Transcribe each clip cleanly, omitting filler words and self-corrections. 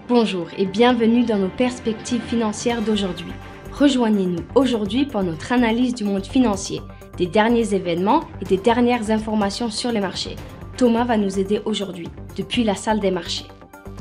Bonjour et bienvenue dans nos perspectives financières d'aujourd'hui. Rejoignez-nous aujourd'hui pour notre analyse du monde financier, des derniers événements et des dernières informations sur les marchés. Thomas va nous aider aujourd'hui, depuis la salle des marchés.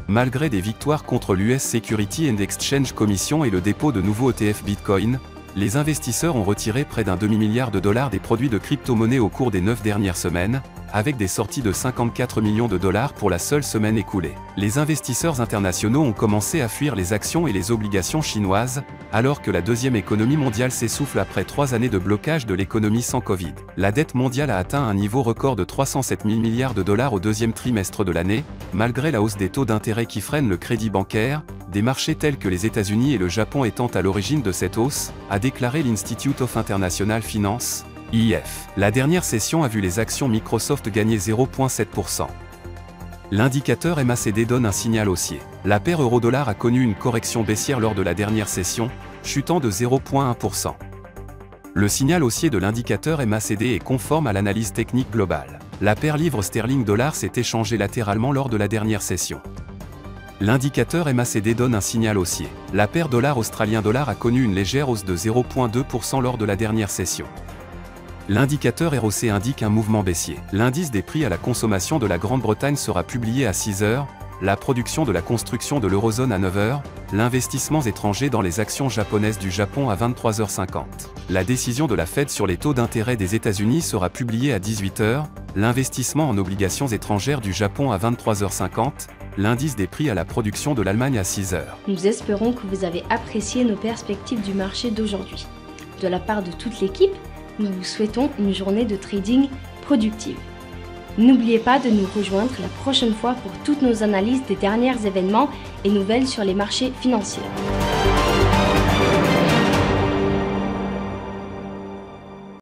Malgré des victoires contre l'US Security and Exchange Commission et le dépôt de nouveaux ETF Bitcoin, les investisseurs ont retiré près d'un demi-milliard de dollars des produits de crypto-monnaie au cours des 9 dernières semaines, avec des sorties de 54 millions de dollars pour la seule semaine écoulée. Les investisseurs internationaux ont commencé à fuir les actions et les obligations chinoises, alors que la deuxième économie mondiale s'essouffle après 3 années de blocage de l'économie sans Covid. La dette mondiale a atteint un niveau record de 307 000 milliards de dollars au deuxième trimestre de l'année, malgré la hausse des taux d'intérêt qui freinent le crédit bancaire, des marchés tels que les États-Unis et le Japon étant à l'origine de cette hausse, a déclaré l'Institute of International Finance, IF. La dernière session a vu les actions Microsoft gagner 0,7%. L'indicateur MACD donne un signal haussier. La paire euro-dollar a connu une correction baissière lors de la dernière session, chutant de 0,1%. Le signal haussier de l'indicateur MACD est conforme à l'analyse technique globale. La paire livre sterling-dollar s'est échangée latéralement lors de la dernière session. L'indicateur MACD donne un signal haussier. La paire dollar-australien-dollar a connu une légère hausse de 0,2% lors de la dernière session. L'indicateur ROC indique un mouvement baissier. L'indice des prix à la consommation de la Grande-Bretagne sera publié à 6 h, la production de la construction de l'eurozone à 9 h, l'investissement étranger dans les actions japonaises du Japon à 23h50. La décision de la Fed sur les taux d'intérêt des États-Unis sera publiée à 18 h, l'investissement en obligations étrangères du Japon à 23h50, l'indice des prix à la production de l'Allemagne à 6 h. Nous espérons que vous avez apprécié nos perspectives du marché d'aujourd'hui. De la part de toute l'équipe, nous vous souhaitons une journée de trading productive. N'oubliez pas de nous rejoindre la prochaine fois pour toutes nos analyses des derniers événements et nouvelles sur les marchés financiers.